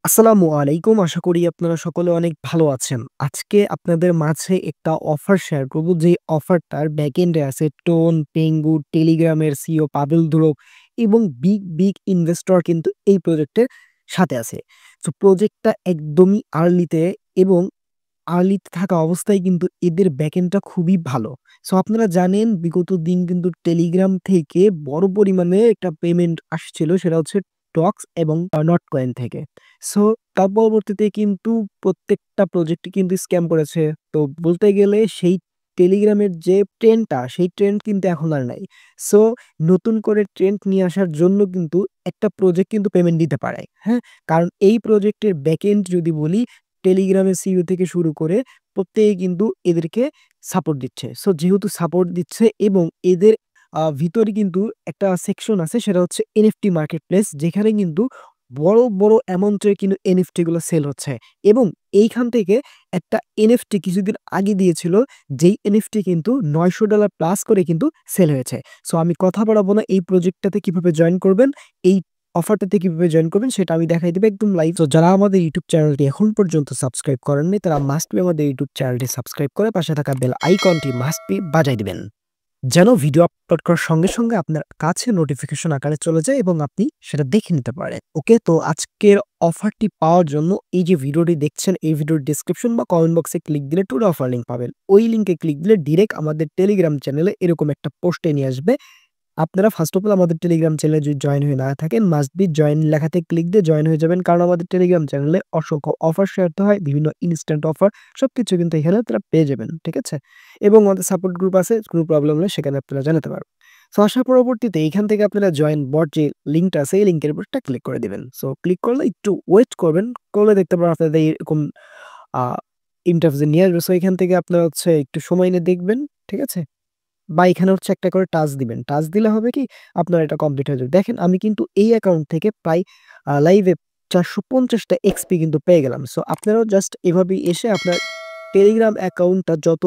আসসালামু আলাইকুম। আশা করি আপনারা সকলে অনেক ভালো আছেন। আজকে আপনাদের মাঝে একটা অফার শেয়ার করব। যেই অফারটার ব্যাকএন্ডে আছে টোন, পেঙ্গু, টেলিগ্রামের সিইও পাবেল দুরব এবং বিগ ইনভেস্টর কিন্তু এই প্রজেক্টের সাথে আছে। সো প্রজেক্টটা একদমই আর্লিতে এবং আর্লিতে থাকা অবস্থায় কিন্তু এদের ব্যাকএন্ডটা খুবই ভালো। সো আপনারা জানেন বিগত দিন কিন্তু টেলিগ্রাম থেকে বড় পরিমাণে একটা পেমেন্ট আসছিল। সেটা হচ্ছে টক্স এবং নটকয়েন থেকে। সো তার পরবর্তীতে কিন্তু প্রত্যেকটা প্রজেক্টই কিন্তু স্ক্যাম করেছে। তো বলতে গেলে সেই টেলিগ্রামের যে ট্রেন্ডটা, সেই ট্রেন্ড কিন্তু এখন আর নাই। সো নতুন করে ট্রেন্ড নিয়ে আসার জন্য কিন্তু একটা প্রজেক্ট কিন্তু পেমেন্ট দিতে পারে। হ্যাঁ? কারণ এই প্রজেক্টের ব্যাকএন্ড যদি বলি টেলিগ্রামের সিইও থেকে শুরু করে প্রত্যেকে কিন্তু এদেরকে সাপোর্ট দিচ্ছে। সো যেহেতু সাপোর্ট দিচ্ছে এবং এদের ভিতরে কিন্তু একটা সেকশন আছে সেটা হচ্ছে এনএফটি মার্কেটপ্লেস, যেখানে কিন্তু বড় অ্যামাউন্টের কিন্তু এনএফটি গুলো সেল হচ্ছে এবং এইখান থেকে একটা এনএফটি কিছুদিন আগে দিয়েছিল, যেই এনএফটি কিন্তু $900 প্লাস করে কিন্তু সেল হয়েছে। সো আমি কথা বাড়াবো না, এই প্রজেক্টটাতে কিভাবে জয়েন করবেন, এই অফারটাতে কিভাবে জয়েন করবেন সেটা আমি দেখাই দিব একদম লাইভ। তো যারা আমাদের ইউটিউব চ্যানেলটি এখন পর্যন্ত সাবস্ক্রাইব করেননি তারা মাস্ট বি আমাদের ইউটিউব চ্যানেলটি সাবস্ক্রাইব করে পাশে থাকা বেল আইকনটি মাস্ট বি বাজায় দিবেন। যেন ভিডিও আপলোড করার সঙ্গে আপনার কাছে নোটিফিকেশন আকারে চলে যায় এবং আপনি সেটা দেখে নিতে পারেন। ওকে? তো আজকের অফারটি পাওয়ার জন্য এই যে ভিডিওটি দেখছেন, এই ভিডিওর ডেসক্রিপশন বা কমেন্ট বক্সে ক্লিক দিলে টুডে অফার লিংক পাবেন। ওই লিংকে ক্লিক দিলে ডিরেক্ট আমাদের টেলিগ্রাম চ্যানেলে এরকম একটা পোস্টে নিয়ে আসবে। আপনারা ফার্স্ট অফ অল আমাদের টেলিগ্রাম চ্যানেলে যদি জয়েন হয়ে না থাকেন, মাস্ট বি জয়েন লেখাতে ক্লিক দিয়ে জয়েন হয়ে যাবেন। কারণ আমাদের টেলিগ্রাম চ্যানেলে অসংখ্য অফার শেয়ার তো হয়, বিভিন্ন ইনস্ট্যান্ট অফার সবকিছু কিন্তু এখানে আপনারা পেয়ে যাবেন। ঠিক আছে? এবং আমাদের সাপোর্ট গ্রুপ আছে, কোনো প্রবলেম হলে সেখানে আপনারা জানাতে পারবেন। সো আসার পরবর্তীতে এইখান থেকে আপনারা জয়েন বট যে লিঙ্কটা আছে এই লিঙ্কের উপর একটা ক্লিক করে দিবেন। সো ক্লিক করলে একটু ওয়েট করবেন। করলে দেখতে পারেন আপনাদের এরকম আ ইন্টারফেসে নিয়ে আসবে। সো এখান থেকে আপনারা হচ্ছে একটু সময় নিয়ে দেখবেন। ঠিক আছে? বা এখানে হচ্ছে একটা করে টাচ দিবেন। টাচ দিলে হবে কি আপনার এটা কমপ্লিট হয়ে যাবে। দেখেন আমি কিন্তু এই অ্যাকাউন্ট থেকে প্রায় লাইভে ৪৫০ টা এক্সপি কিন্তু পেয়ে গেলাম। সো আপনারাও জাস্ট এভাবেই এসে আপনার টেলিগ্রাম অ্যাকাউন্টটা যত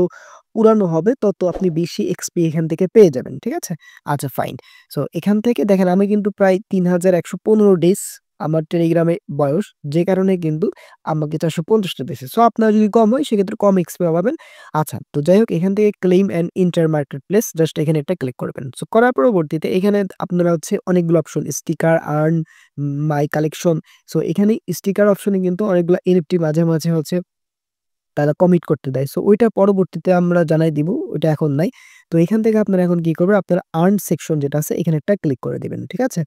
পুরানো হবে তত আপনি বেশি এক্সপি এখান থেকে পেয়ে যাবেন। ঠিক আছে? আচ্ছা ফাইন। সো এখান থেকে দেখেন আমি কিন্তু প্রায় ৩১১৫ ডেজ আমার টেলিগ্রামে বয়স। যে কারণে কিন্তু আমাকে ৪৫০ টা দিছে। সো আপনার যদি কম হয় সেক্ষেত্রে কম এক্সপি পাবেন। আচ্ছা, তো যাই হোক এখান থেকে claim and enter marketplace just এখানে একটা ক্লিক করবেন। সো করার পরবর্তীতে এখানে আপনারা হচ্ছে অনেকগুলো অপশন স্টিকার, আর্ন, মাই কালেকশন। সো এখানে স্টিকার অপশনে কিন্তু অনেকগুলা এনএফটি মাঝে হচ্ছে তারা কমিট করতে দেয়। সো ওইটা পরবর্তীতে আমরা জানাই দিব। ওইটা এখন নাই। তো এখান থেকে আপনারা এখন কি করবেন? আপনারা আর্ন সেকশন যেটা আছে এখানে একটা ক্লিক করে দিবেন। ঠিক আছে?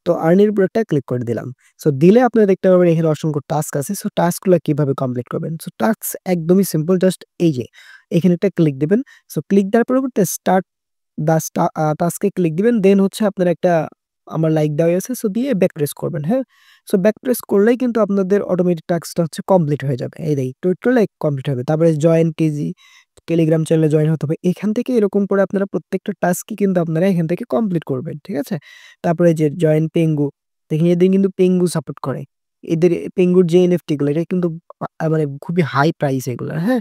তো আর্ন এর উপর একটা ক্লিক করে দিলাম। সো দিলে আপনারা দেখতে পাবেন এখানে অসংখ্য টাস্ক আছে। সো টাস্ক গুলা কিভাবে কমপ্লিট করবেন? সো টাস্ক একদমই সিম্পল, জাস্ট এই যে এখানে একটা ক্লিক দিবেন। সো ক্লিক দেওয়ার পরবর্তীতে স্টার্ট টাস্ক এ ক্লিক দিবেন। দেন হচ্ছে আপনার একটা আমার লাইক দেওয়াই আছে। সো দিয়ে ব্যাক প্রেস করবেন। হ্যাঁ? সো ব্যাক প্রেস করলেই কিন্তু আপনাদের অটোমেটিক টাস্কটা হচ্ছে কমপ্লিট হয়ে যাবে। এই টোটালি কমপ্লিট হবে। তারপরে জয়েন টেলিগ্রাম চ্যানেলে জয়েন হতে হবে। এখান থেকে এরকম করে আপনারা প্রত্যেকটা টাস্কই কিন্তু আপনারা এখান থেকে কমপ্লিট করবেন। ঠিক আছে? তারপরে যে জয়েন পেঙ্গু, দেখেন এদের কিন্তু পেঙ্গু সাপোর্ট করে। এদের পেঙ্গুর যে এনএফটি গুলো এটা কিন্তু মানে খুবই হাই প্রাইস এগুলা। হ্যাঁ?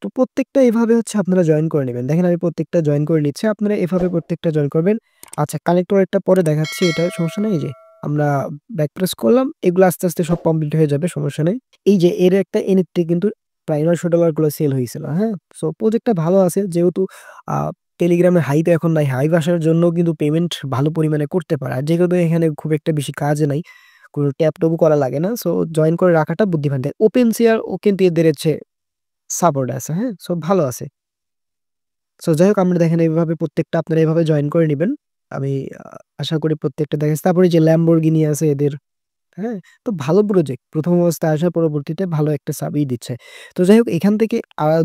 তো প্রত্যেকটা এভাবে হচ্ছে আপনারা জয়েন করে নিবেন। দেখেন আমি প্রত্যেকটা জয়েন করে নিচ্ছি। আপনারা এভাবে প্রত্যেকটা জয়েন করবেন। আচ্ছা, কানেক্ট ওয়ালেটটা পরে দেখাচ্ছি, এটা সমস্যা নাই। এই যে আমরা ব্যাক প্রেস করলাম। এগুলো আস্তে সব কমপ্লিট হয়ে যাবে, সমস্যা নেই। এই যে এর একটা এনএফটি কিন্তু প্রায় $৯০০ গুলো সেল হয়েছিল। হ্যাঁ? সো প্রজেক্টটা ভালো আছে যেহেতু আ টেলিগ্রামের হাই তো এখন নাই। হাইপ আসার জন্য কিন্তু পেমেন্ট ভালো পরিমাণে করতে পারে। আর যেহেতু এখানে খুব একটা বেশি কাজ নাই। কোন ট্যাপ-ট্যাপও করা লাগে না। সো জয়েন করে রাখাটা বুদ্ধিমানদের। ওপেনসিয়ার ও কিন্তু এদের হচ্ছে সাপোর্ট আছে, হ্যাঁ? সো ভালো আছে। সো যাই হোক আমরা দেখেন এইভাবে প্রত্যেকটা আপনারা এভাবে জয়েন করে নিবেন। আমি আ আশা করি প্রত্যেকটা দেখাচ্ছি। তারপরে যে Lamborghini আছে এদের, হ্যাঁ? তো ভালো প্রজেক্ট। ১ম অবস্থায় আসার পরবর্তীতে ভালো একটা দিচ্ছে। তো যাই হোক এখান থেকে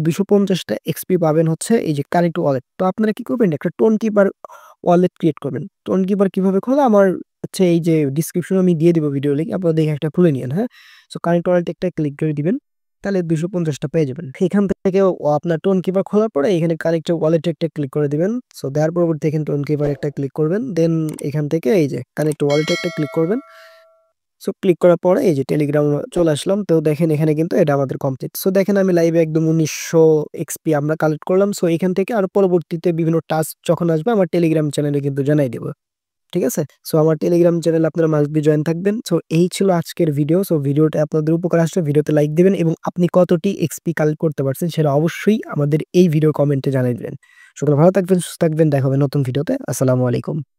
২৫০ টা এক্সপি পাবেন হচ্ছে এই যে কানেক্ট ওয়ালেট। তো আপনারা কি করবেন? একটা টোন কিপার ওয়ালেট ক্রিয়েট করবেন। টোন কিপার কিভাবে খোলা? আমার হচ্ছে এই যে ডেসক্রিপশনে আমি দিয়ে দিব ভিডিও লিঙ্ক। আপনারা দেখে একটা খুলে নিয়েন, হ্যাঁ? সো কানেক্ট ওয়ালেটে একটা ক্লিক করে দিবেন। তাহলে ২৫০ টা পেয়ে যাবেন। এখান থেকে আপনার টোন কিপার খোলার পরে এখানে কানেক্ট ওয়ালেটে একটা ক্লিক করে দিবেন। সো দেওয়ার পরবর্তী এখানে টোন কিপার একটা ক্লিক করবেন। দেন এখান থেকে এই যে কানেক্ট ওয়ালেটে একটা ক্লিক করবেন। সো ক্লিক করার পরে এই যে টেলিগ্রাম চলে আসলাম। তো দেখেন এখানে কিন্তু এটা আমাদের কমপ্লিট। সো দেখেন আমি লাইভে একদম ১৯০০ এক্সপি আমরা কালেক্ট করলাম। সো এখান থেকে আরো পরবর্তীতে বিভিন্ন টাস্ক যখন আসবে আমার টেলিগ্রাম চ্যানেলে কিন্তু জানাই দিব। ঠিক আছে? সো আমার টেলিগ্রাম চ্যানেলে আপনারা মাস্ট বি জয়েন থাকবেন। সো এই ছিল আজকের ভিডিও। সো ভিডিওটা আপনাদের উপকারে আসলে ভিডিওতে লাইক দিবেন এবং আপনি কতটি এক্সপি কালেক্ট করতে পারছেন সেটা অবশ্যই আমাদের এই ভিডিওর কমেন্টে জানিয়ে দিবেন। সকলে ভালো থাকবেন, সুস্থ থাকবেন। দেখা হবে নতুন ভিডিওতে। আসসালামু আলাইকুম।